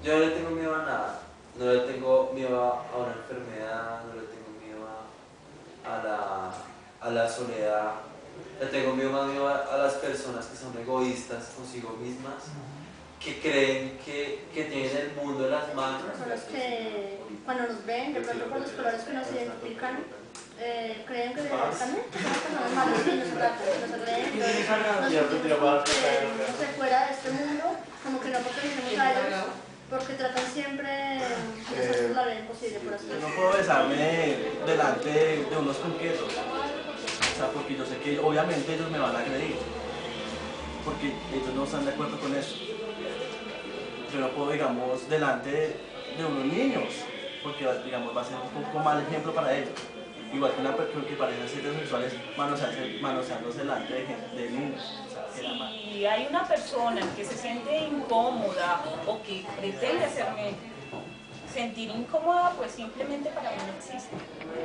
Yo no le tengo miedo a nada, no le tengo miedo a una enfermedad, no le tengo miedo a la soledad, le tengo miedo a las personas que son egoístas consigo mismas, que creen que tienen el mundo en las manos. Personas que cuando nos ven, de pronto por los colores que nos identifican, creen que también somos personas malas y nos atacan, nos agreden, nos sentimos no sé, fuera de este mundo, como que no pertenecemos a ellos, porque tratan siempre de hacer la vida imposible por así decirlo. Yo no puedo besarme delante de unos punquetos, o sea, porque yo sé que obviamente ellos me van a agredir, porque ellos no están de acuerdo con eso. Yo no puedo, digamos, delante de unos niños, porque, digamos, va a ser un poco mal ejemplo para ellos. Igual que parejas heterosexuales manoseándose delante de niños. O sea, si hay una persona que se siente incómoda o que pretende hacerme sentir incómoda, pues simplemente para mí no existe.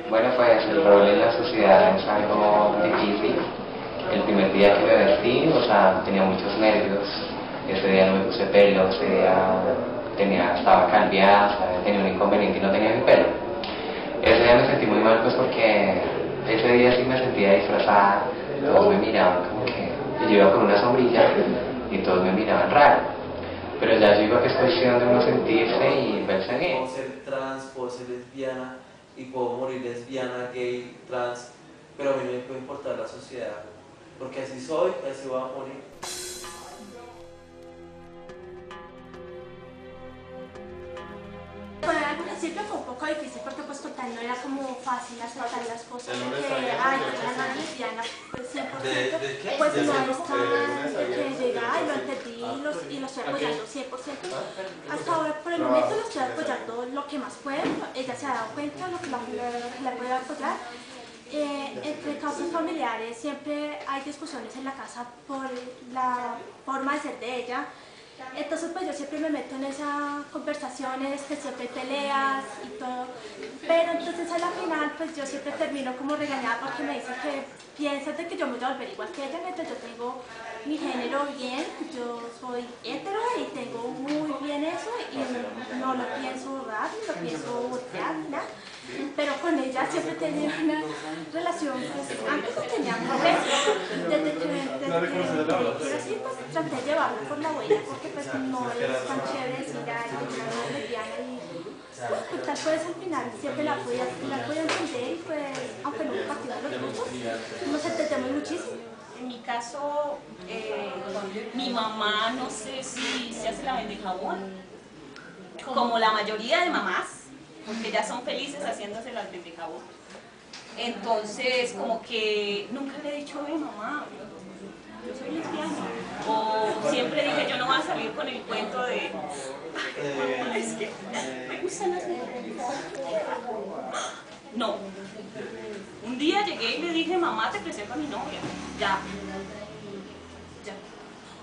Bueno, pues el rol en la sociedad es algo difícil. El primer día que me vestí, o sea, tenía muchos nervios. Ese día no me puse pelo, ese día estaba calviada, tenía un inconveniente y no tenía mi pelo. Ese día me sentí muy mal pues porque ese día sí me sentía disfrazada, todos me miraban como que yo iba con una sombrilla y todos me miraban raro. Pero ya yo digo que es cuestión de uno sentirse y verse bien. Puedo ser trans, puedo ser lesbiana y puedo morir lesbiana, gay, trans, pero a mí no me puede importar la sociedad, porque así soy, así voy a morir. Bueno, al principio fue un poco difícil porque pues total no era como fácil aceptar las cosas que ay, la hermana lesbiana pues 100% pues no está que llega y lo entendí y lo estoy apoyando 100%. Hasta ahora por el momento lo estoy apoyando lo que más puedo, ella se ha dado cuenta de lo que la puedo apoyar. Entre causas familiares siempre hay discusiones en la casa por la forma de ser de ella. Entonces pues yo siempre me meto en esas conversaciones, que siempre hay peleas y todo, pero entonces a la final pues yo siempre termino como regañada porque me dicen que piensas de que yo me voy a volver igual que ella, mientras yo tengo mi género bien, yo soy hetero y tengo muy bien eso y no lo pienso borrar, no lo pienso voltear, nada. Pero con ella siempre he tenido una relación, pues antes no teníamos desde que quiero así, pues traté de llevarlo por la buena, porque pues no es tan chévere decir ay, una lesbiana y pues tal vez al final siempre la podía entender y pues, aunque no compartimos los gustos, nos entendemos muchísimo. En mi caso, mi mamá no sé si se hace la vende jabón, como la mayoría de mamás, porque ya son felices haciéndose las vende jabón. Entonces, como que nunca le he dicho, mamá, yo soy lesbiana. O siempre dije, yo no voy a salir con el cuento de, mamá, es que me gustan las mujeres. No. Un día llegué y le dije, mamá, te presento a mi novia. Ya.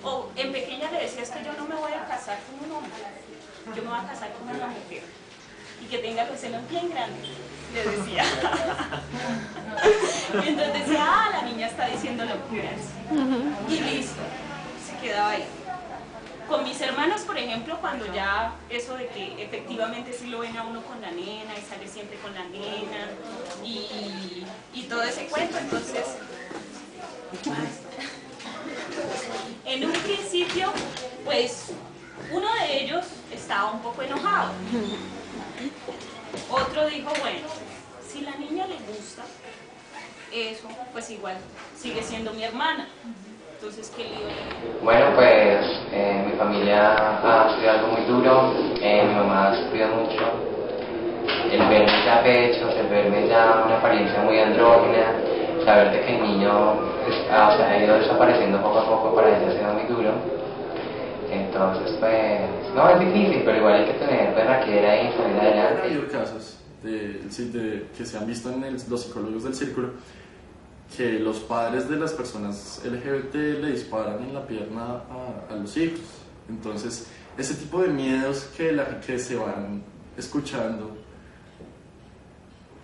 O en pequeña le decía, es que yo no me voy a casar con un hombre, yo me voy a casar con una mujer. Y que tenga los senos bien grandes, le decía. Entonces decía, la niña está diciendo locuras. Y listo, se quedaba ahí. Con mis hermanos, por ejemplo, cuando ya eso de que efectivamente sí lo ven a uno con la nena y sale siempre con la nena y todo ese cuento, entonces en un principio, pues uno de ellos estaba un poco enojado. Otro dijo, bueno, si la niña le gusta eso, pues igual sigue siendo mi hermana. Entonces, ¿qué lío? Bueno, pues mi familia ha sido algo muy duro, mi mamá ha sufrido mucho. El verme ya pechos, el verme ya una apariencia muy andrógina, saber de que el niño ha ido desapareciendo poco a poco para ella ha sido muy duro. Entonces, pues, no, es difícil, pero igual hay que tener berraquera y salir adelante. Ha habido casos que se han visto en los psicólogos del círculo, que los padres de las personas LGBT le disparan en la pierna a los hijos. Entonces, ese tipo de miedos que se van escuchando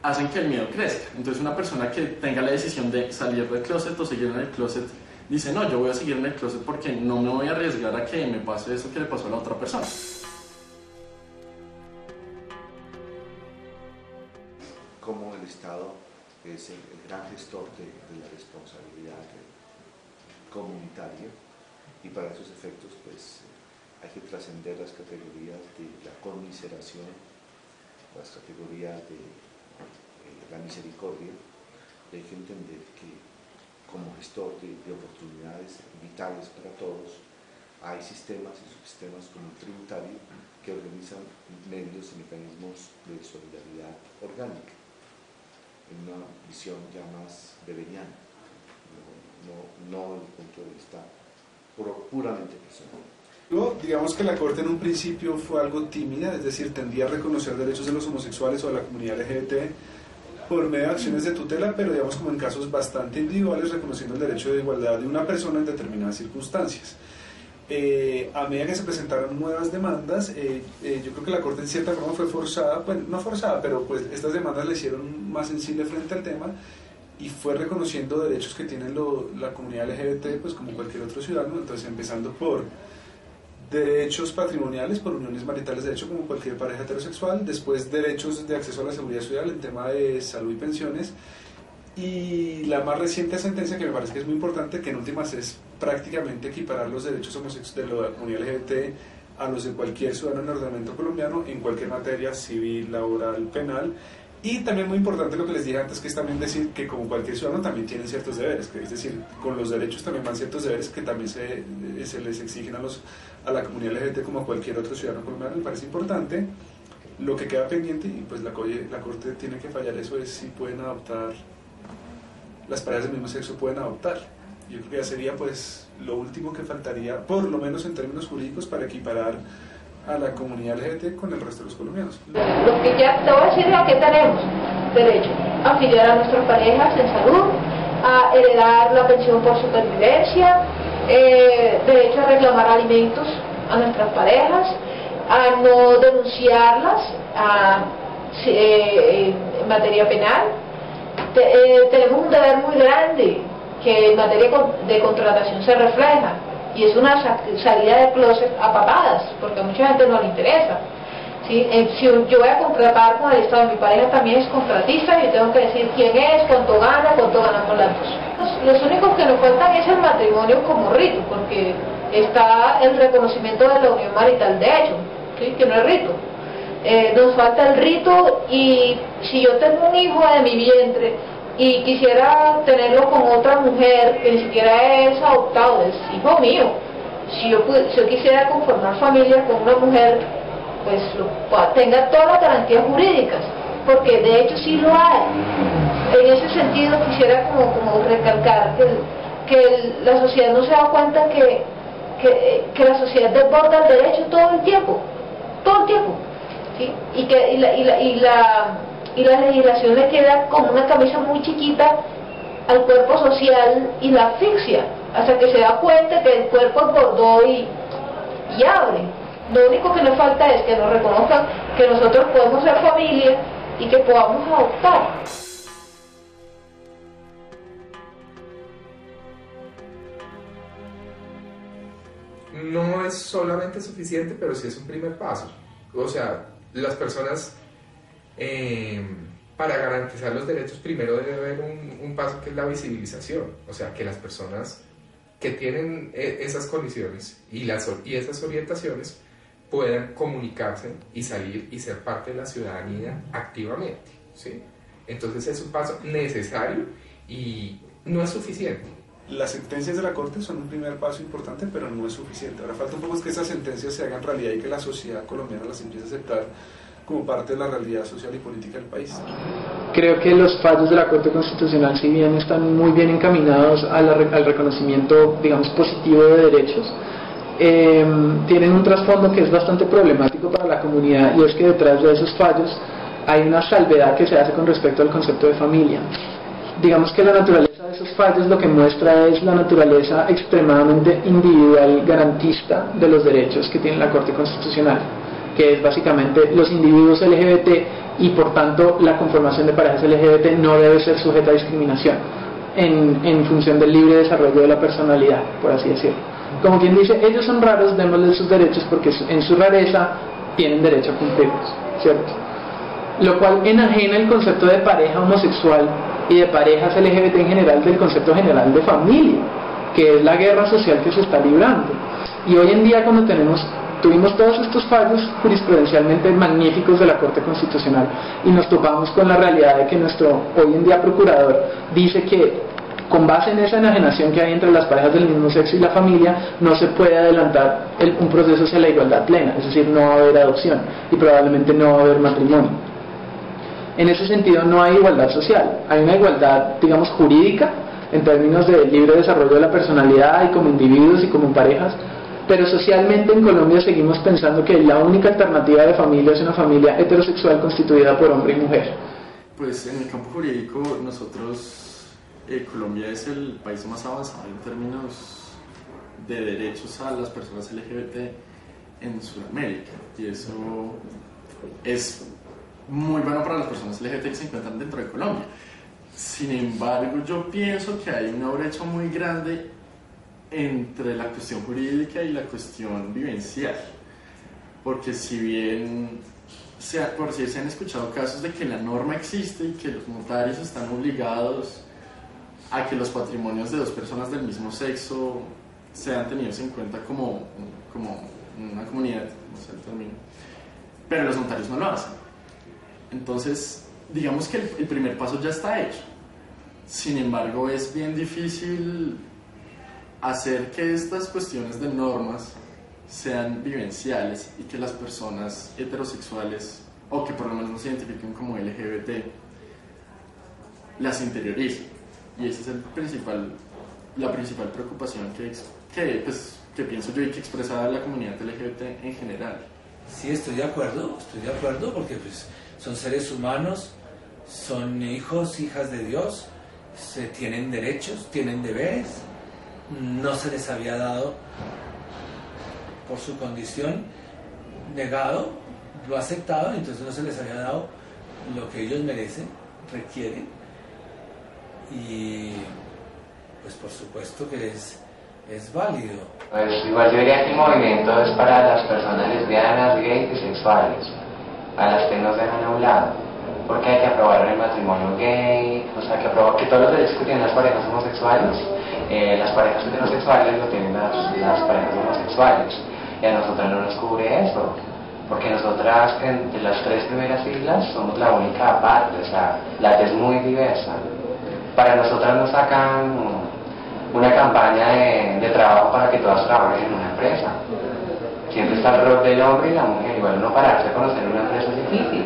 hacen que el miedo crezca. Entonces, una persona que tenga la decisión de salir del closet o seguir en el closet dice, no, yo voy a seguir en el closet porque no me voy a arriesgar a que me pase eso que le pasó a la otra persona. es el gran gestor de la responsabilidad comunitaria, y para esos efectos pues hay que trascender las categorías de la conmiseración, las categorías de la misericordia, y hay que entender que como gestor de oportunidades vitales para todos, hay sistemas y subsistemas como el tributario que organizan medios y mecanismos de solidaridad orgánica, en una visión ya más beberiana, no desde el punto de vista puramente personal. Digamos que la Corte en un principio fue algo tímida, es decir, tendía a reconocer derechos de los homosexuales o de la comunidad LGBT por medio de acciones de tutela, pero digamos como en casos bastante individuales, reconociendo el derecho de igualdad de una persona en determinadas circunstancias. A medida que se presentaron nuevas demandas, yo creo que la Corte en cierta forma fue forzada, pues no forzada, pero pues estas demandas le hicieron más sensible frente al tema y fue reconociendo derechos que tiene la comunidad LGBT pues como cualquier otro ciudadano, entonces empezando por derechos patrimoniales, por uniones maritales de hecho como cualquier pareja heterosexual, después derechos de acceso a la seguridad social en tema de salud y pensiones, y la más reciente sentencia que me parece que es muy importante, que en últimas es prácticamente equiparar los derechos homosexuales de la comunidad LGBT a los de cualquier ciudadano en el ordenamiento colombiano en cualquier materia civil, laboral, penal. Y también muy importante lo que les dije antes, que es también decir que como cualquier ciudadano también tienen ciertos deberes, que es decir, con los derechos también van ciertos deberes que también se les exigen a la comunidad LGBT como a cualquier otro ciudadano colombiano. Me parece importante. Lo que queda pendiente, y pues la Corte tiene que fallar eso, es si pueden adoptar, las parejas del mismo sexo pueden adoptar. Yo creo que ya sería pues lo último que faltaría, por lo menos en términos jurídicos, para equiparar a la comunidad LGBT con el resto de los colombianos. Lo que ya te voy a decir a qué tenemos derecho: a afiliar a nuestras parejas en salud, a heredar la pensión por supervivencia, derecho a reclamar alimentos a nuestras parejas, a no denunciarlas en materia penal. Tenemos un deber muy grande que en materia de contratación se refleja, y es una salida de closet a patadas, porque a mucha gente no le interesa. ¿Sí? Si yo voy a contratar con el Estado, mi pareja también es contratista, yo tengo que decir quién es, cuánto ganamos las dos. Los únicos que nos faltan es el matrimonio como rito, porque está el reconocimiento de la unión marital de hecho, ¿sí? Que no es rito. Nos falta el rito, y si yo tengo un hijo de mi vientre y quisiera tenerlo con otra mujer que ni siquiera es adoptado, es hijo mío, si yo quisiera conformar familia con una mujer, pues tenga todas las garantías jurídicas, porque de hecho sí lo hay. En ese sentido quisiera como recalcar que la sociedad no se da cuenta que la sociedad desborda el derecho todo el tiempo, ¿sí? Y la legislación le queda como una camisa muy chiquita al cuerpo social y la asfixia, hasta que se da cuenta que el cuerpo engordó y abre. Lo único que nos falta es que nos reconozcan que nosotros podemos ser familia y que podamos adoptar. No es solamente suficiente, pero sí es un primer paso. O sea, las personas, para garantizar los derechos, primero debe haber un paso que es la visibilización. O sea, que las personas que tienen esas condiciones y esas orientaciones puedan comunicarse y salir y ser parte de la ciudadanía activamente, ¿sí? Entonces es un paso necesario y no es suficiente. Las sentencias de la Corte son un primer paso importante, pero no es suficiente. Ahora falta un poco que esas sentencias se hagan realidad y que la sociedad colombiana las empiece a aceptar como parte de la realidad social y política del país. Creo que los fallos de la Corte Constitucional, si bien están muy bien encaminados al reconocimiento, digamos, positivo de derechos, tienen un trasfondo que es bastante problemático para la comunidad, y es que detrás de esos fallos hay una salvedad que se hace con respecto al concepto de familia. Digamos que la naturaleza de esos fallos lo que muestra es la naturaleza extremadamente individual garantista de los derechos que tiene la Corte Constitucional, que es básicamente los individuos LGBT, y por tanto la conformación de parejas LGBT no debe ser sujeta a discriminación en función del libre desarrollo de la personalidad, por así decirlo. Como quien dice, ellos son raros, démosles sus derechos porque en su rareza tienen derecho a cumplirlos, ¿cierto? Lo cual enajena el concepto de pareja homosexual y de parejas LGBT en general del concepto general de familia, que es la guerra social que se está librando. Y hoy en día, cuando tuvimos todos estos fallos jurisprudencialmente magníficos de la Corte Constitucional y nos topamos con la realidad de que nuestro hoy en día procurador dice que con base en esa enajenación que hay entre las parejas del mismo sexo y la familia no se puede adelantar un proceso hacia la igualdad plena, es decir, no va a haber adopción y probablemente no va a haber matrimonio. En ese sentido no hay igualdad social, hay una igualdad, digamos, jurídica en términos de libre desarrollo de la personalidad y como individuos y como parejas, pero socialmente en Colombia seguimos pensando que la única alternativa de familia es una familia heterosexual constituida por hombre y mujer. Pues en el campo jurídico nosotros, Colombia es el país más avanzado en términos de derechos a las personas LGBT en Sudamérica, y eso es muy bueno para las personas LGBT que se encuentran dentro de Colombia. Sin embargo, yo pienso que hay una brecha muy grande entre la cuestión jurídica y la cuestión vivencial, porque si bien se han escuchado casos de que la norma existe y que los notarios están obligados a que los patrimonios de dos personas del mismo sexo sean tenidos en cuenta como una comunidad, no sé el término, pero los notarios no lo hacen. Entonces, digamos que el primer paso ya está hecho. Sin embargo, es bien difícil hacer que estas cuestiones de normas sean vivenciales y que las personas heterosexuales, o que por lo menos no se identifiquen como LGBT, las interioricen. Y esa es la principal preocupación que pienso yo y que expresa la comunidad LGBT en general. Sí, estoy de acuerdo porque pues, son seres humanos, son hijos, hijas de Dios, tienen derechos, tienen deberes, no se les había dado por su condición, negado, lo aceptado, entonces no se les había dado lo que ellos merecen, requieren, y pues por supuesto que es válido. Pues igual yo diría que el movimiento es para las personas lesbianas, gays, bisexuales, a las que nos dejan a un lado, porque hay que aprobar el matrimonio gay, o sea, que aprobar que todos los derechos que tienen las parejas homosexuales, las parejas heterosexuales lo tienen las parejas homosexuales, y a nosotras no nos cubre eso, porque nosotras entre las tres primeras siglas somos la única parte, o sea, la T es muy diversa. Para nosotras nos sacan una campaña de trabajo para que todas trabajen en una empresa. Siempre está el rol del hombre y la mujer, igual uno pararse a conocer una empresa es difícil.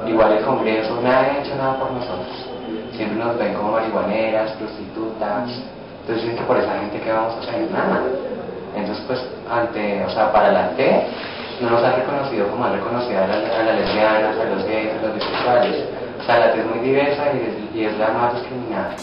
Igual el Congreso, nadie ha hecho nada por nosotros. Siempre nos ven como marihuaneras, prostitutas. Entonces dicen que por esa gente que vamos a hacer nada. Entonces pues para la T no nos han reconocido como han reconocido a las lesbianas, a los gays, a los bisexuales. O sea, la T es muy diversa y es la más discriminada.